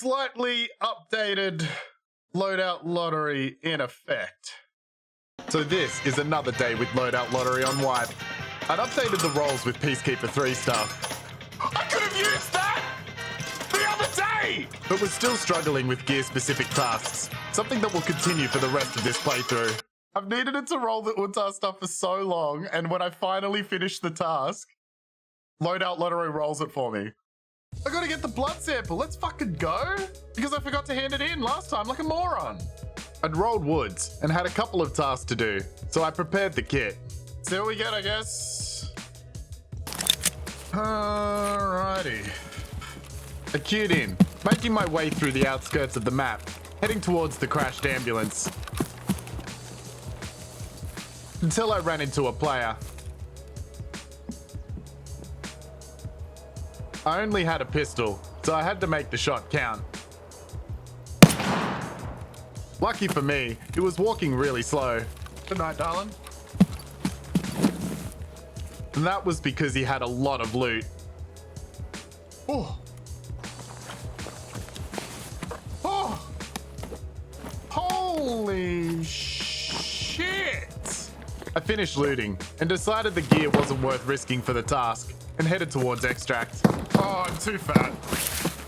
Slightly updated Loadout Lottery in effect. So this is another day with Loadout Lottery on Wipe. I'd updated the roles with Peacekeeper 3 stuff. I could have used that the other day! But was still struggling with gear-specific tasks, something that will continue for the rest of this playthrough. I've needed it to roll the Untar stuff for so long, and when I finally finish the task, Loadout Lottery rolls it for me. I gotta get the blood sample, let's fucking go! Because I forgot to hand it in last time like a moron. I'd rolled woods and had a couple of tasks to do, so I prepared the kit. See what we get, I guess. Alrighty. I queued in, making my way through the outskirts of the map, heading towards the crashed ambulance. Until I ran into a player. I only had a pistol, so I had to make the shot count. Lucky for me, he was walking really slow. Good night, darling. And that was because he had a lot of loot. Oh. Oh. Holy shit. I finished looting and decided the gear wasn't worth risking for the task and headed towards extract. Oh, I'm too fat.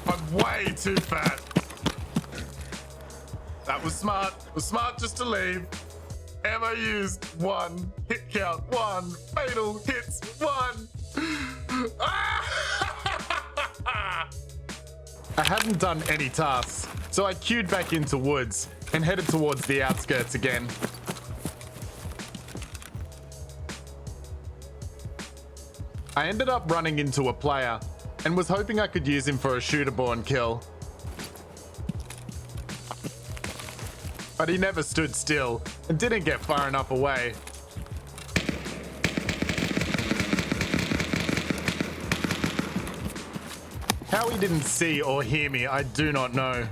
I'm way too fat. That was smart. It was smart just to leave. Ammo used 1. Hit count 1. Fatal hits 1. I hadn't done any tasks, so I queued back into woods and headed towards the outskirts again. I ended up running into a player and was hoping I could use him for a shooter-born kill. But he never stood still and didn't get far enough away. How he didn't see or hear me, I do not know.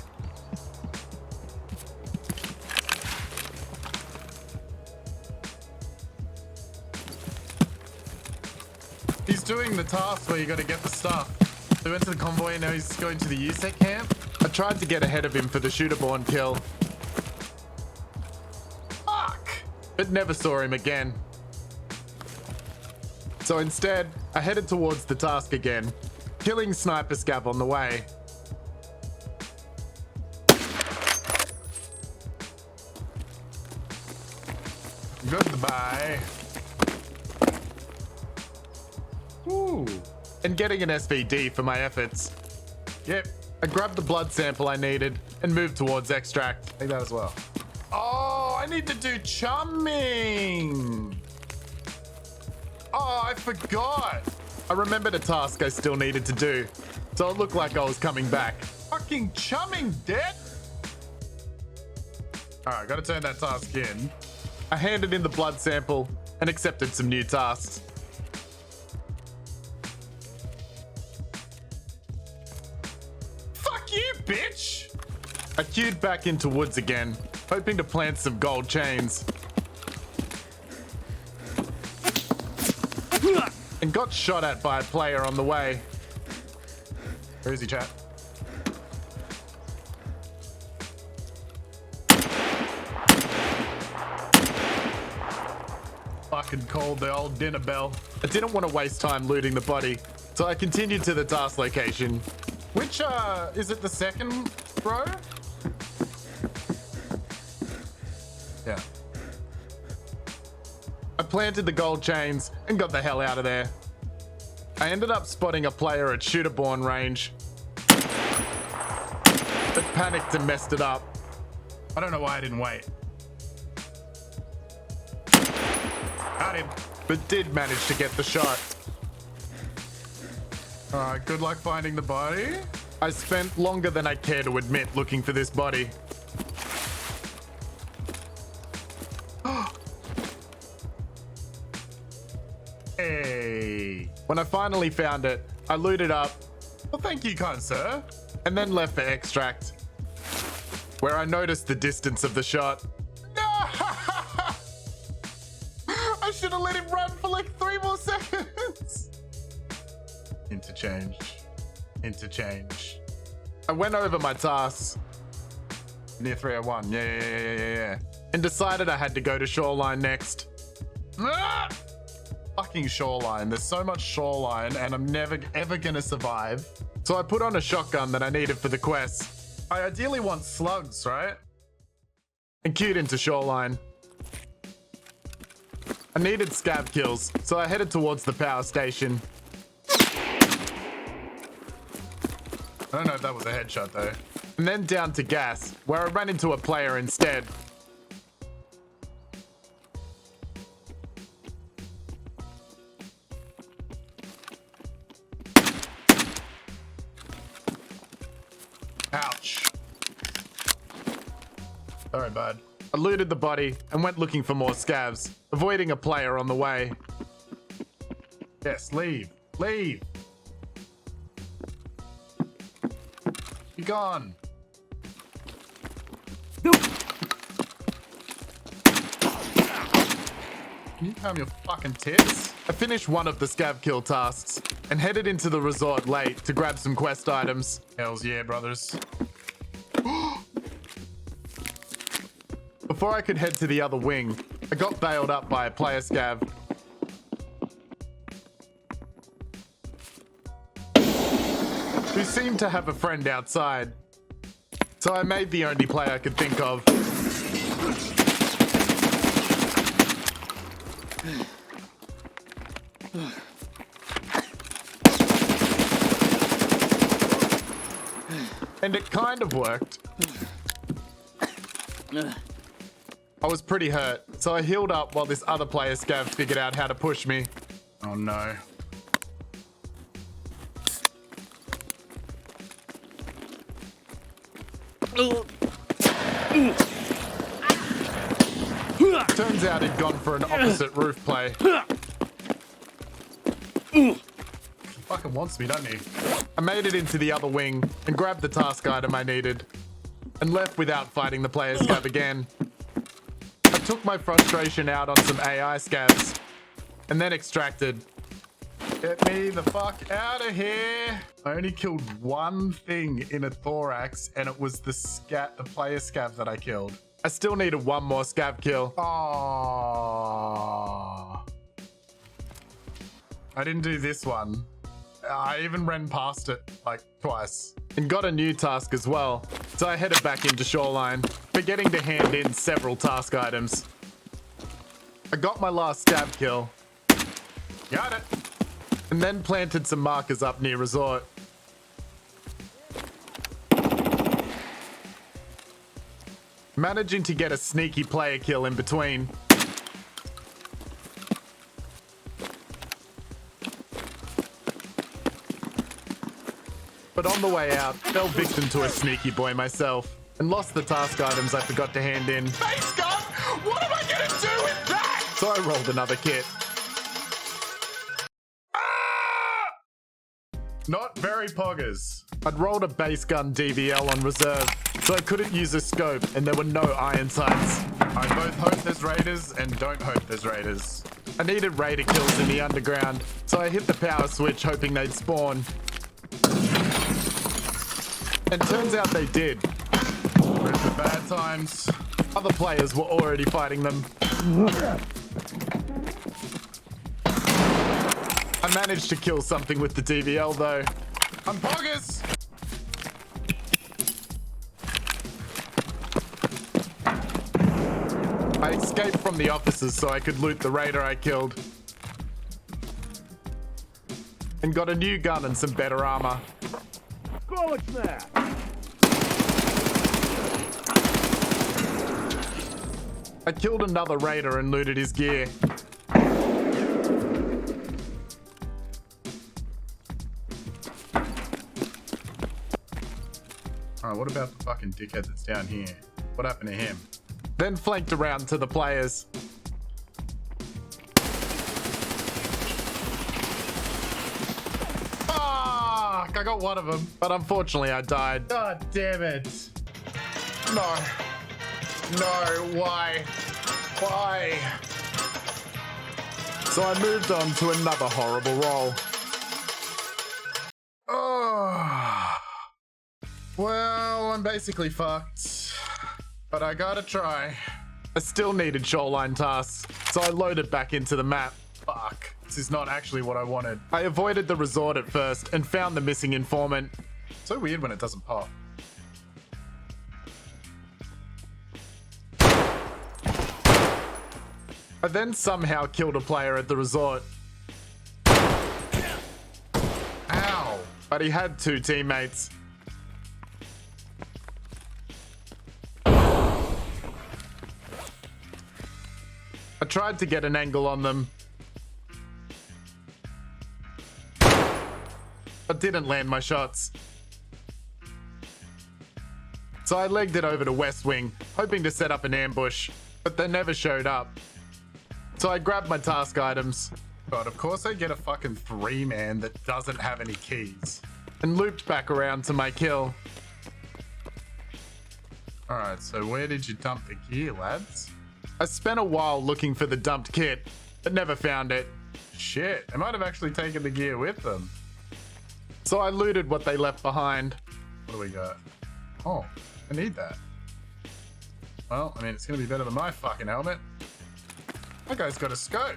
He's doing the task where you gotta get the stuff. So he went to the convoy and now he's going to the USEC camp. I tried to get ahead of him for the shooter-born kill. Fuck! But never saw him again. So instead, I headed towards the task again, killing sniper scav on the way. Goodbye. Ooh. And getting an SVD for my efforts. Yep, I grabbed the blood sample I needed and moved towards extract. Take that as well. Oh, I need to do chumming. Oh, I forgot. I remembered a task I still needed to do, so it looked like I was coming back. Fucking chumming, dead. All right, gotta turn that task in. I handed in the blood sample and accepted some new tasks. You bitch! I queued back into woods again, hoping to plant some gold chains. And got shot at by a player on the way. Where is he, chat? Fucking called the old dinner bell. I didn't want to waste time looting the body, so I continued to the task location. Which, is it the second row? Yeah. I planted the gold chains and got the hell out of there. I ended up spotting a player at shooter-born range, but panicked and messed it up. I don't know why I didn't wait. Got him. But did manage to get the shot. Alright, good luck finding the body. I spent longer than I care to admit looking for this body. Hey. When I finally found it, I looted up. Well, thank you, kind sir. And then left for extract, where I noticed the distance of the shot. No! I should have let him run for like 3 more seconds. Interchange. I went over my tasks. Near 301. Yeah. And decided I had to go to Shoreline next. Ah! Fucking Shoreline. There's so much Shoreline and I'm never ever gonna survive. So I put on a shotgun that I needed for the quest. I ideally want slugs, right? And queued into Shoreline. I needed scav kills, so I headed towards the power station. I don't know if that was a headshot though. And then down to gas, where I ran into a player instead. Ouch. Sorry, bud. I looted the body and went looking for more scavs, avoiding a player on the way. Yes, leave. Leave. Be gone. Can you calm your fucking tits? I finished one of the scav kill tasks and headed into the resort late to grab some quest items. Hells yeah, brothers. Before I could head to the other wing, I got bailed up by a player scav. Who seemed to have a friend outside. So I made the only play I could think of. And it kind of worked. I was pretty hurt, so I healed up while this other player scav figured out how to push me. Oh no. Turns out he'd gone for an opposite roof play. He fucking wants me, doesn't he? I made it into the other wing and grabbed the task item I needed and left without fighting the player scav again. I took my frustration out on some AI scavs and then extracted. Get me the fuck out of here. I only killed one thing in a thorax and it was the player scav that I killed. I still needed one more scav kill. Oh, I didn't do this one. I even ran past it like twice and got a new task as well. So I headed back into Shoreline, forgetting to hand in several task items. I got my last scav kill. Got it. And then planted some markers up near resort. Managing to get a sneaky player kill in between. But on the way out, fell victim to a sneaky boy myself and lost the task items I forgot to hand in. Face gun! What am I gonna do with that? So I rolled another kit. Not very poggers. I'd rolled a base gun DVL on reserve, so I couldn't use a scope and there were no iron sights. I both hope there's raiders and don't hope there's raiders. I needed raider kills in the underground, so I hit the power switch hoping they'd spawn. And turns out they did. Where's the bad times? Other players were already fighting them. I managed to kill something with the DVL though. I'm poggers! I escaped from the officers so I could loot the raider I killed. And got a new gun and some better armor. I killed another raider and looted his gear. Alright, what about the fucking dickhead that's down here? What happened to him? Then flanked around to the players. Fuck! I got one of them, but unfortunately I died. God damn it. No. No, why? Why? So I moved on to another horrible role. Oh. Well, I'm basically fucked, but I gotta try. I still needed shoreline tasks, so I loaded back into the map. Fuck, this is not actually what I wanted. I avoided the resort at first and found the missing informant. So weird when it doesn't pop. I then somehow killed a player at the resort. Ow! But he had 2 teammates. I tried to get an angle on them, but didn't land my shots. So I legged it over to West Wing, hoping to set up an ambush, but they never showed up. So I grabbed my task items. But of course I get a fucking 3-man that doesn't have any keys. And looped back around to my kill. Alright, so where did you dump the gear, lads? I spent a while looking for the dumped kit, but never found it. Shit, they might have actually taken the gear with them. So I looted what they left behind. What do we got? Oh, I need that. Well, I mean, it's gonna be better than my fucking helmet. That guy's got a scope.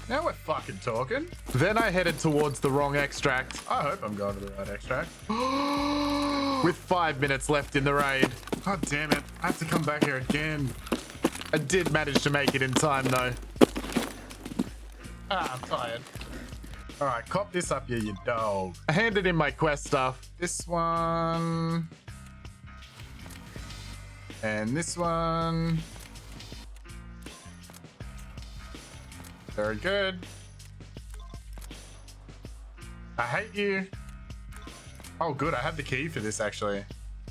Now we're fucking talking. Then I headed towards the wrong extract. I hope I'm going to the right extract. With 5 minutes left in the raid. God damn it, I have to come back here again. I did manage to make it in time though. I'm tired. Alright, cop this up, you dog. I handed in my quest stuff. This one. And this one. Very good. I hate you. Oh good, I have the key for this actually.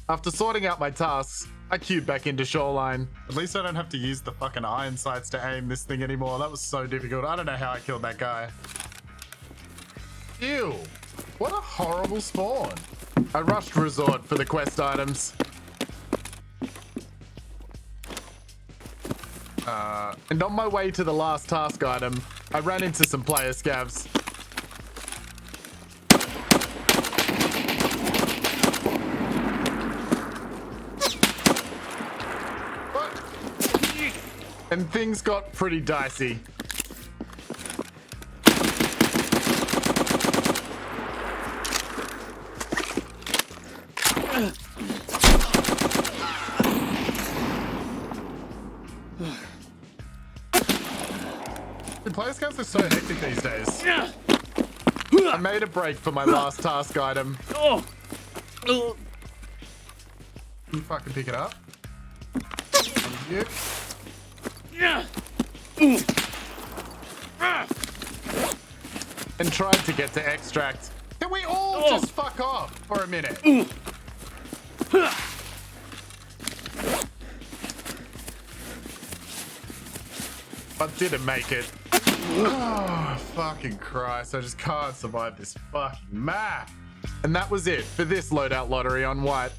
After sorting out my tasks, I queued back into Shoreline. At least I don't have to use the fucking iron sights to aim this thing anymore. That was so difficult. I don't know how I killed that guy. Ew. What a horrible spawn. I rushed resort for the quest items. And on my way to the last task item, I ran into some player scavs. And things got pretty dicey. The player scouts are so hectic these days. I made a break for my last task item. Can you fucking pick it up? Thank you. And tried to get to extract. Can we all just fuck off for a minute? But didn't make it. Oh, fucking Christ. I just can't survive this fucking map. And that was it for this Loadout Lottery on White.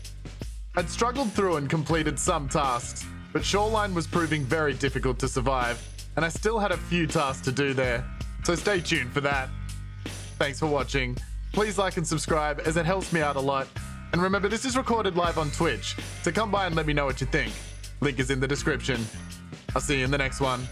I'd struggled through and completed some tasks, but Shoreline was proving very difficult to survive, and I still had a few tasks to do there. So stay tuned for that. Thanks for watching. Please like and subscribe as it helps me out a lot. And remember, this is recorded live on Twitch, so come by and let me know what you think. Link is in the description. I'll see you in the next one.